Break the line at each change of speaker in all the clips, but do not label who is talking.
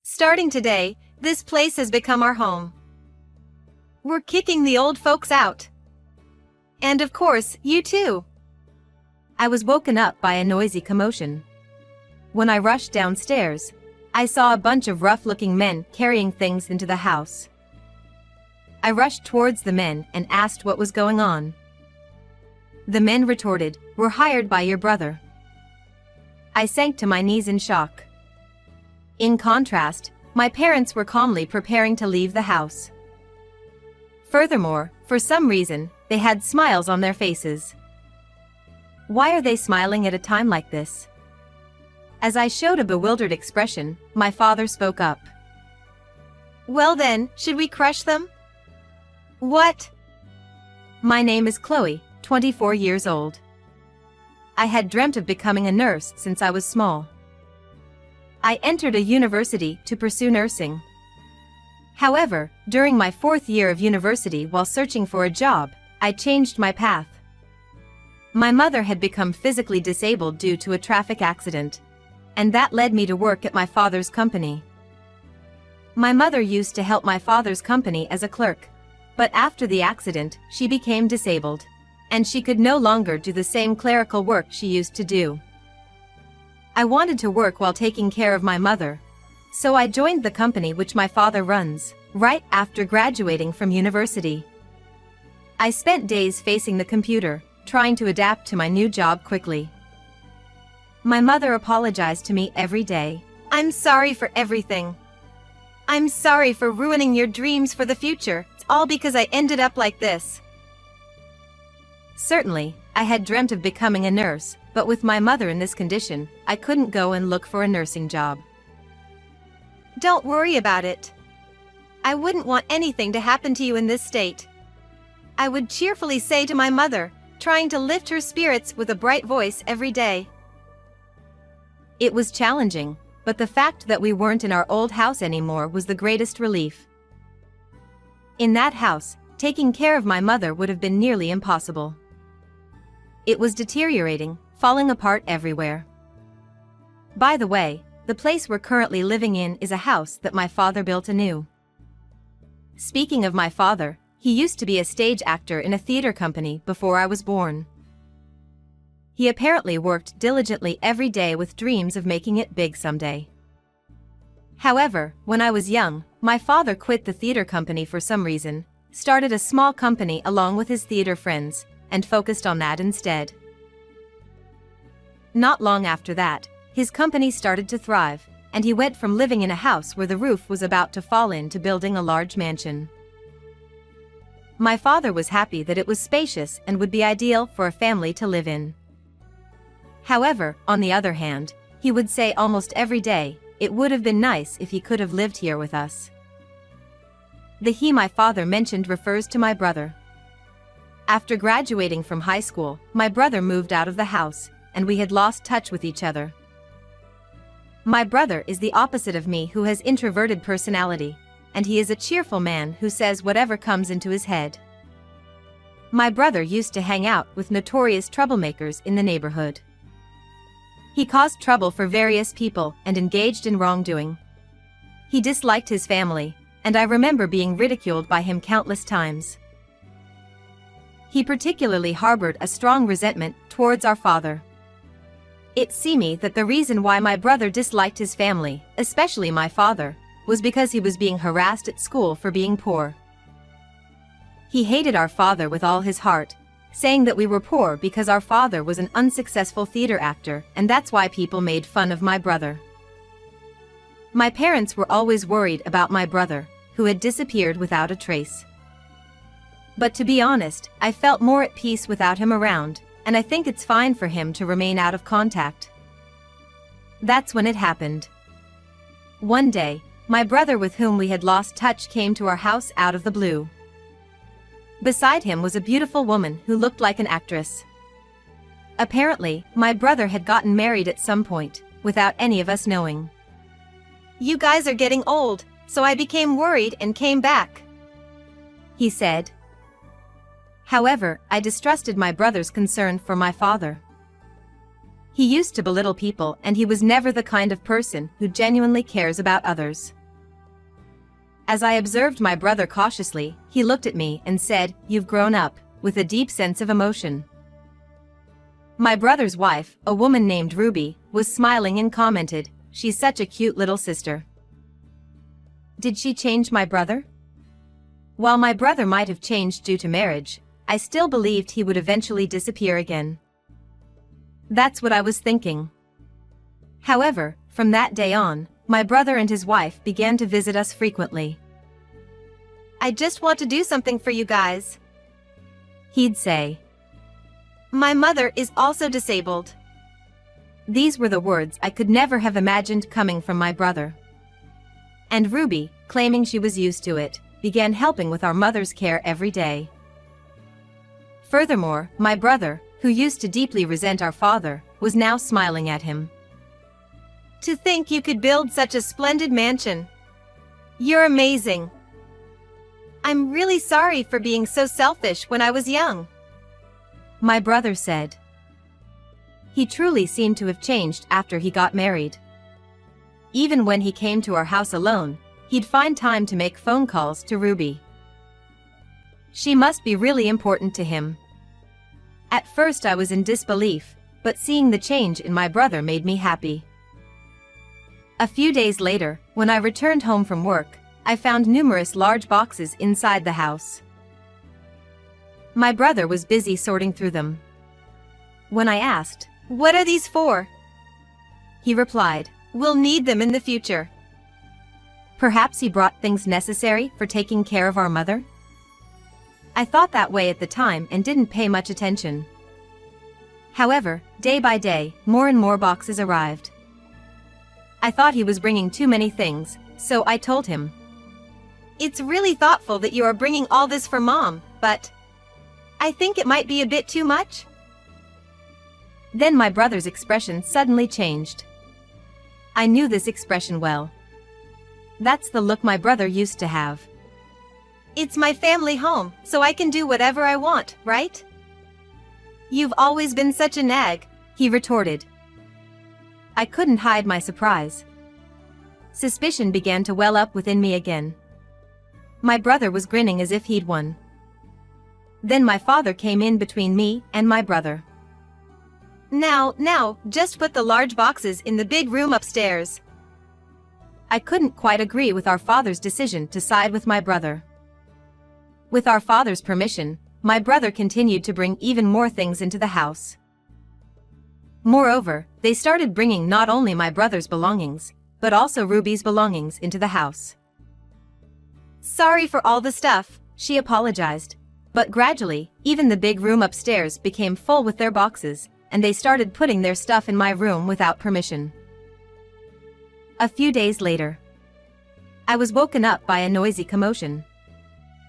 Starting today, this place has become our home. We're kicking the old folks out. And of course, you too. I was woken up by a noisy commotion. When I rushed downstairs, I saw a bunch of rough-looking men carrying things into the house. I rushed towards the men and asked what was going on. The men retorted, "We're hired by your brother." I sank to my knees in shock. In contrast, my parents were calmly preparing to leave the house. Furthermore, for some reason, they had smiles on their faces. Why are they smiling at a time like this? As I showed a bewildered expression, my father spoke up. "Well then, should we crush them?" "What?" My name is Chloe, 24 years old. I had dreamt of becoming a nurse since I was small. I entered a university to pursue nursing. However, during my 4th year of university while searching for a job, I changed my path. My mother had become physically disabled due to a traffic accident, and that led me to work at my father's company. My mother used to help my father's company as a clerk, but after the accident, she became disabled, and she could no longer do the same clerical work she used to do. I wanted to work while taking care of my mother, so I joined the company which my father runs, right after graduating from university. I spent days facing the computer, trying to adapt to my new job quickly. My mother apologized to me every day. "I'm sorry for everything. I'm sorry for ruining your dreams for the future. It's all because I ended up like this." Certainly, I had dreamt of becoming a nurse, but with my mother in this condition, I couldn't go and look for a nursing job. "Don't worry about it. I wouldn't want anything to happen to you in this state," I would cheerfully say to my mother, trying to lift her spirits with a bright voice every day. It was challenging, but the fact that we weren't in our old house anymore was the greatest relief. In that house, taking care of my mother would have been nearly impossible. It was deteriorating, falling apart everywhere. By the way, the place we're currently living in is a house that my father built anew. Speaking of my father, he used to be a stage actor in a theater company before I was born. He apparently worked diligently every day with dreams of making it big someday. However, when I was young, my father quit the theater company for some reason, started a small company along with his theater friends, and focused on that instead. Not long after that, his company started to thrive, and he went from living in a house where the roof was about to fall in to building a large mansion. My father was happy that it was spacious and would be ideal for a family to live in. However, on the other hand, he would say almost every day, it would have been nice if he could have lived here with us. The he my father mentioned refers to my brother. After graduating from high school, my brother moved out of the house, and we had lost touch with each other. My brother is the opposite of me, who has introverted personality, and he is a cheerful man who says whatever comes into his head. My brother used to hang out with notorious troublemakers in the neighborhood. He caused trouble for various people and engaged in wrongdoing. He disliked his family, and I remember being ridiculed by him countless times. He particularly harbored a strong resentment towards our father. It seemed that the reason why my brother disliked his family, especially my father, was because he was being harassed at school for being poor. He hated our father with all his heart, saying that we were poor because our father was an unsuccessful theater actor, and that's why people made fun of my brother. My parents were always worried about my brother, who had disappeared without a trace. But to be honest, I felt more at peace without him around, and I think it's fine for him to remain out of contact. That's when it happened. One day, my brother with whom we had lost touch came to our house out of the blue. Beside him was a beautiful woman who looked like an actress. Apparently, my brother had gotten married at some point, without any of us knowing. "You guys are getting old, so I became worried and came back," he said. However, I distrusted my brother's concern for my father. He used to belittle people, and he was never the kind of person who genuinely cares about others. As I observed my brother cautiously, he looked at me and said, "You've grown up," with a deep sense of emotion. My brother's wife, a woman named Ruby, was smiling and commented, "She's such a cute little sister." Did she change my brother? While my brother might have changed due to marriage, I still believed he would eventually disappear again. That's what I was thinking. However, from that day on, my brother and his wife began to visit us frequently. "I just want to do something for you guys," he'd say. "My mother is also disabled." These were the words I could never have imagined coming from my brother. And Ruby, claiming she was used to it, began helping with our mother's care every day. Furthermore, my brother, who used to deeply resent our father, was now smiling at him. "To think you could build such a splendid mansion. You're amazing. I'm really sorry for being so selfish when I was young," my brother said. He truly seemed to have changed after he got married. Even when he came to our house alone, he'd find time to make phone calls to Ruby. She must be really important to him. At first I was in disbelief, but seeing the change in my brother made me happy. A few days later, when I returned home from work, I found numerous large boxes inside the house. My brother was busy sorting through them. When I asked, "What are these for?" he replied, "We'll need them in the future." Perhaps he brought things necessary for taking care of our mother? I thought that way at the time and didn't pay much attention. However, day by day, more and more boxes arrived. I thought he was bringing too many things, so I told him, "It's really thoughtful that you are bringing all this for Mom, but I think it might be a bit too much." Then my brother's expression suddenly changed. I knew this expression well. That's the look my brother used to have. "It's my family home, so I can do whatever I want, right? You've always been such a nag," he retorted. I couldn't hide my surprise. Suspicion began to well up within me again. My brother was grinning as if he'd won. Then my father came in between me and my brother. Now, just put the large boxes in the big room upstairs." I couldn't quite agree with our father's decision to side with my brother. With our father's permission, my brother continued to bring even more things into the house. Moreover, they started bringing not only my brother's belongings, but also Ruby's belongings into the house. "Sorry for all the stuff," she apologized. But gradually, even the big room upstairs became full with their boxes, and they started putting their stuff in my room without permission. A few days later, I was woken up by a noisy commotion.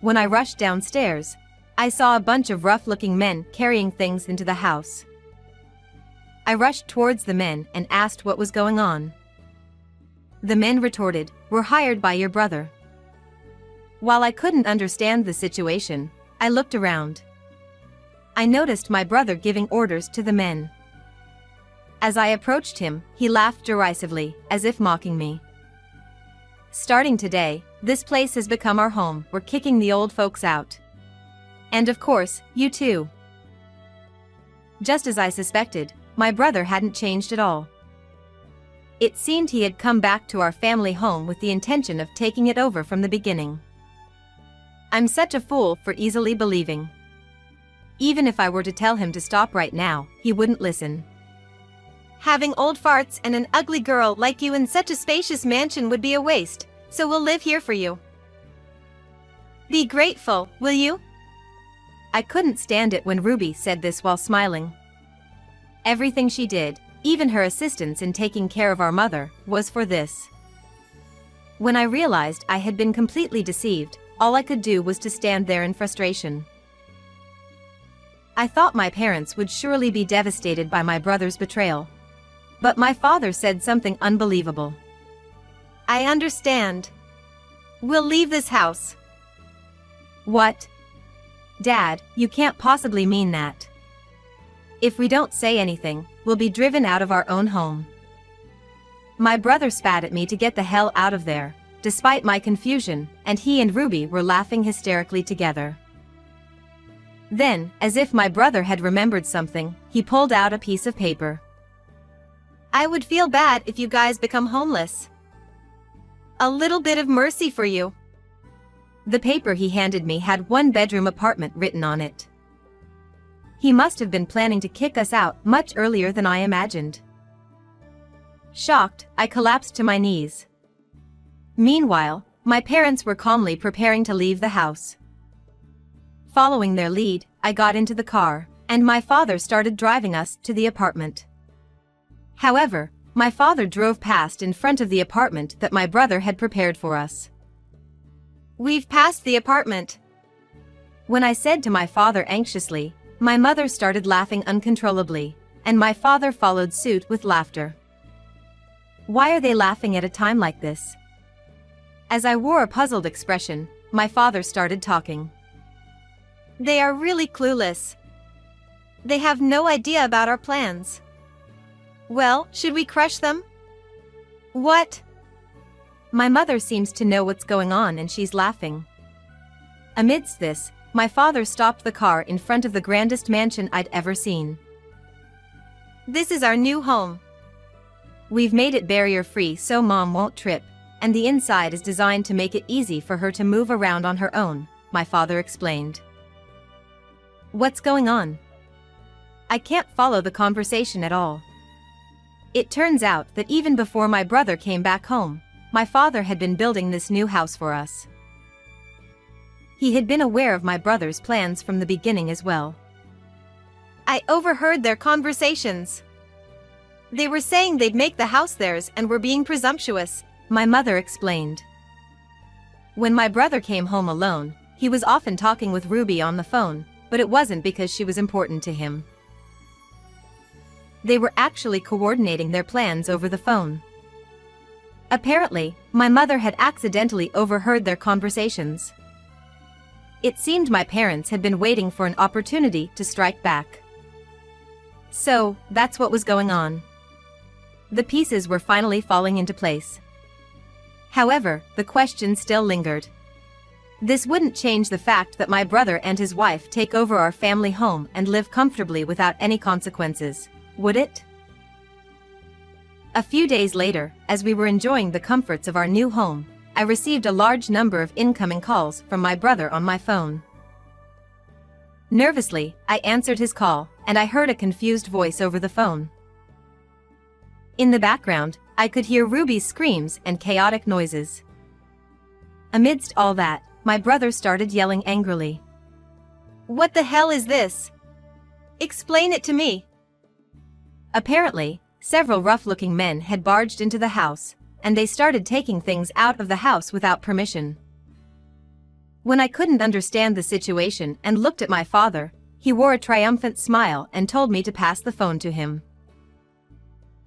When I rushed downstairs, I saw a bunch of rough-looking men carrying things into the house. I rushed towards the men and asked what was going on. The men retorted, "We're hired by your brother." While I couldn't understand the situation, I looked around. I noticed my brother giving orders to the men. As I approached him, he laughed derisively, as if mocking me. "Starting today, this place has become our home. We're kicking the old folks out. And of course, you too." Just as I suspected, my brother hadn't changed at all. It seemed he had come back to our family home with the intention of taking it over from the beginning. I'm such a fool for easily believing. Even if I were to tell him to stop right now, he wouldn't listen. "Having old farts and an ugly girl like you in such a spacious mansion would be a waste, so we'll live here for you. Be grateful, will you?" I couldn't stand it when Ruby said this while smiling. Everything she did, even her assistance in taking care of our mother, was for this. When I realized I had been completely deceived, all I could do was to stand there in frustration. I thought my parents would surely be devastated by my brother's betrayal. But my father said something unbelievable. "I understand. We'll leave this house." What? Dad, you can't possibly mean that. If we don't say anything, we'll be driven out of our own home." My brother spat at me to get the hell out of there, despite my confusion, and he and Ruby were laughing hysterically together. Then, as if my brother had remembered something, he pulled out a piece of paper. "I would feel bad if you guys become homeless. A little bit of mercy for you." The paper he handed me had one-bedroom apartment written on it. He must have been planning to kick us out much earlier than I imagined. Shocked, I collapsed to my knees. Meanwhile, my parents were calmly preparing to leave the house. Following their lead, I got into the car, and my father started driving us to the apartment. However, my father drove past in front of the apartment that my brother had prepared for us. "We've passed the apartment." When I said to my father anxiously, my mother started laughing uncontrollably, and my father followed suit with laughter. Why are they laughing at a time like this? As I wore a puzzled expression, my father started talking. "They are really clueless. They have no idea about our plans. Well, should we crush them?" "What?" My mother seems to know what's going on and she's laughing. Amidst this, my father stopped the car in front of the grandest mansion I'd ever seen. "This is our new home. We've made it barrier-free so Mom won't trip, and the inside is designed to make it easy for her to move around on her own," my father explained. What's going on? I can't follow the conversation at all. It turns out that even before my brother came back home, my father had been building this new house for us. He had been aware of my brother's plans from the beginning as well. "I overheard their conversations. They were saying they'd make the house theirs and were being presumptuous," my mother explained. When my brother came home alone, he was often talking with Ruby on the phone, but it wasn't because she was important to him. They were actually coordinating their plans over the phone. Apparently, my mother had accidentally overheard their conversations. It seemed my parents had been waiting for an opportunity to strike back. So, that's what was going on. The pieces were finally falling into place. However, the question still lingered. This wouldn't change the fact that my brother and his wife take over our family home and live comfortably without any consequences, would it? A few days later, as we were enjoying the comforts of our new home, I received a large number of incoming calls from my brother on my phone. Nervously, I answered his call, and I heard a confused voice over the phone. In the background, I could hear Ruby's screams and chaotic noises. Amidst all that, my brother started yelling angrily. "What the hell is this? Explain it to me." Apparently, several rough-looking men had barged into the house, and they started taking things out of the house without permission. When I couldn't understand the situation and looked at my father, he wore a triumphant smile and told me to pass the phone to him.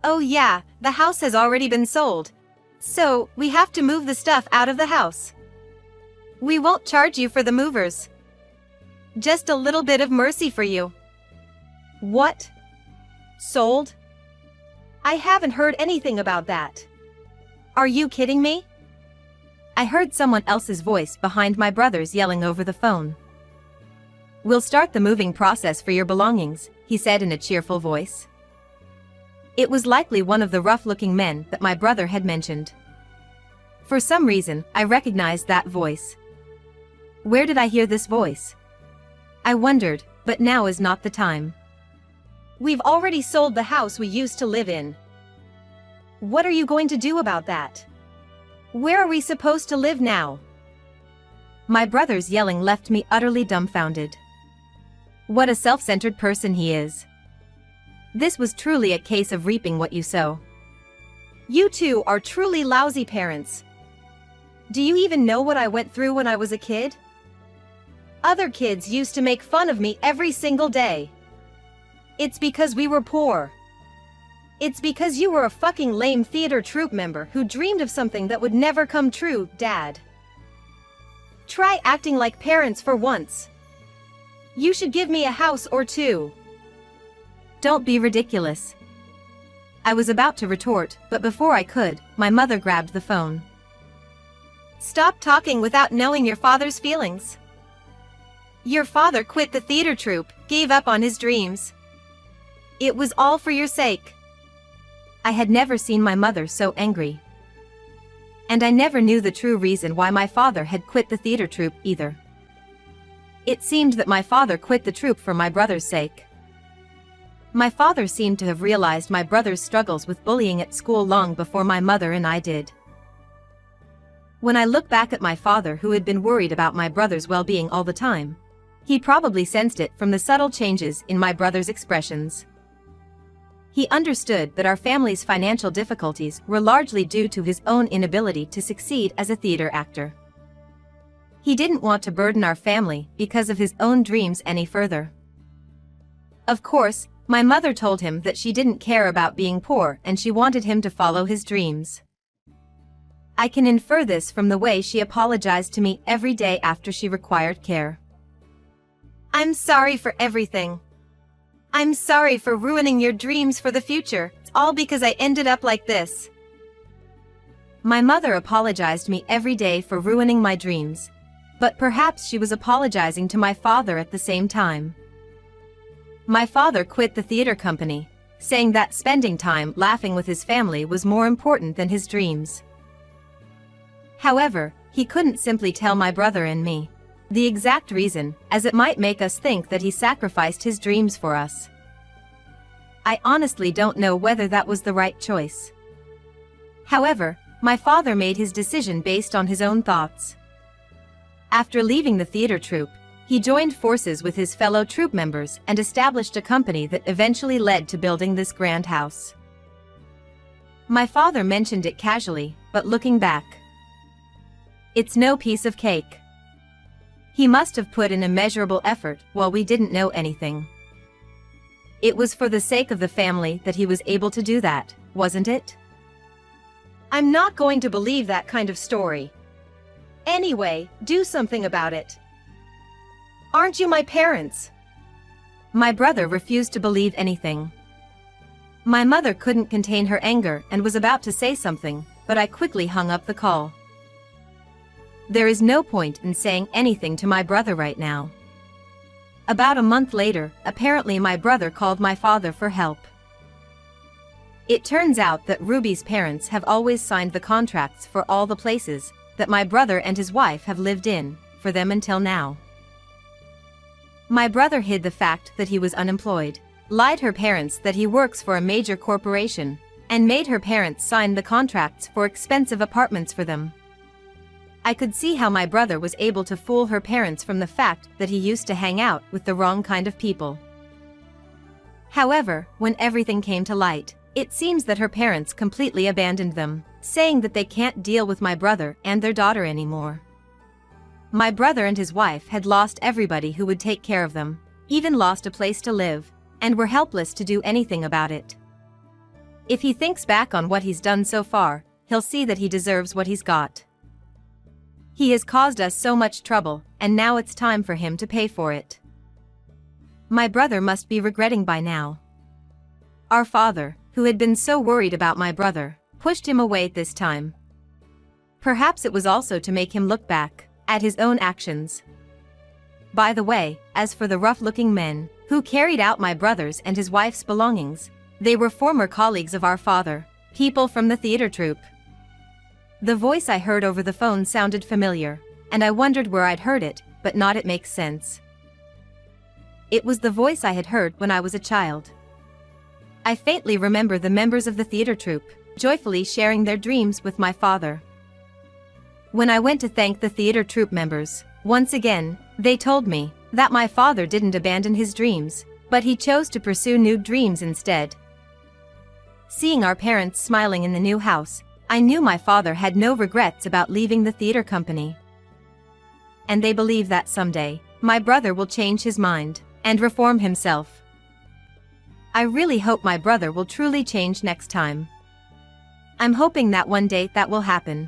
"Oh yeah, the house has already been sold. So, we have to move the stuff out of the house. We won't charge you for the movers. Just a little bit of mercy for you." "What? Sold? I haven't heard anything about that. Are you kidding me?" I heard someone else's voice behind my brother's yelling over the phone. "We'll start the moving process for your belongings," he said in a cheerful voice. It was likely one of the rough-looking men that my brother had mentioned. For some reason, I recognized that voice. Where did I hear this voice? I wondered, but now is not the time. "We've already sold the house we used to live in. What are you going to do about that? Where are we supposed to live now?" My brother's yelling left me utterly dumbfounded. What a self-centered person he is. This was truly a case of reaping what you sow. "You two are truly lousy parents. Do you even know what I went through when I was a kid? Other kids used to make fun of me every single day. It's because we were poor. It's because you were a fucking lame theater troupe member who dreamed of something that would never come true, Dad. Try acting like parents for once. You should give me a house or two." "Don't be ridiculous. I was about to retort, but before I could, my mother grabbed the phone. "Stop talking without knowing your father's feelings. Your father quit the theater troupe, gave up on his dreams. It was all for your sake." I had never seen my mother so angry. And I never knew the true reason why my father had quit the theater troupe either. It seemed that my father quit the troupe for my brother's sake. My father seemed to have realized my brother's struggles with bullying at school long before my mother and I did. When I look back at my father, who had been worried about my brother's well-being all the time, he probably sensed it from the subtle changes in my brother's expressions. He understood that our family's financial difficulties were largely due to his own inability to succeed as a theater actor. He didn't want to burden our family because of his own dreams any further. Of course, my mother told him that she didn't care about being poor and she wanted him to follow his dreams. I can infer this from the way she apologized to me every day after she required care. "I'm sorry for everything. I'm sorry for ruining your dreams for the future. It's all because I ended up like this." My mother apologized to me every day for ruining my dreams, but perhaps she was apologizing to my father at the same time. My father quit the theater company, saying that spending time laughing with his family was more important than his dreams. However, he couldn't simply tell my brother and me the exact reason, as it might make us think that he sacrificed his dreams for us. I honestly don't know whether that was the right choice. However, my father made his decision based on his own thoughts. After leaving the theater troupe, he joined forces with his fellow troupe members and established a company that eventually led to building this grand house. My father mentioned it casually, but looking back, it's no piece of cake. He must have put in immeasurable effort while we didn't know anything. It was for the sake of the family that he was able to do that, wasn't it? I'm not going to believe that kind of story. Anyway, do something about it. Aren't you my parents? My brother refused to believe anything. My mother couldn't contain her anger and was about to say something, but I quickly hung up the call. There is no point in saying anything to my brother right now. About a month later, apparently my brother called my father for help. It turns out that Ruby's parents have always signed the contracts for all the places that my brother and his wife have lived in, for them until now. My brother hid the fact that he was unemployed, lied her parents that he works for a major corporation, and made her parents sign the contracts for expensive apartments for them. I could see how my brother was able to fool her parents from the fact that he used to hang out with the wrong kind of people. However, when everything came to light, it seems that her parents completely abandoned them, saying that they can't deal with my brother and their daughter anymore. My brother and his wife had lost everybody who would take care of them, even lost a place to live, and were helpless to do anything about it. If he thinks back on what he's done so far, he'll see that he deserves what he's got. He has caused us so much trouble, and now it's time for him to pay for it. My brother must be regretting by now. Our father, who had been so worried about my brother, pushed him away this time. Perhaps it was also to make him look back at his own actions. By the way, as for the rough-looking men who carried out my brother's and his wife's belongings, they were former colleagues of our father, people from the theater troupe. The voice I heard over the phone sounded familiar, and I wondered where I'd heard it, but not it makes sense. It was the voice I had heard when I was a child. I faintly remember the members of the theater troupe joyfully sharing their dreams with my father. When I went to thank the theater troupe members, once again, they told me that my father didn't abandon his dreams, but he chose to pursue new dreams instead. Seeing our parents smiling in the new house, I knew my father had no regrets about leaving the theater company. And they believe that someday, my brother will change his mind and reform himself. I really hope my brother will truly change next time. I'm hoping that one day that will happen.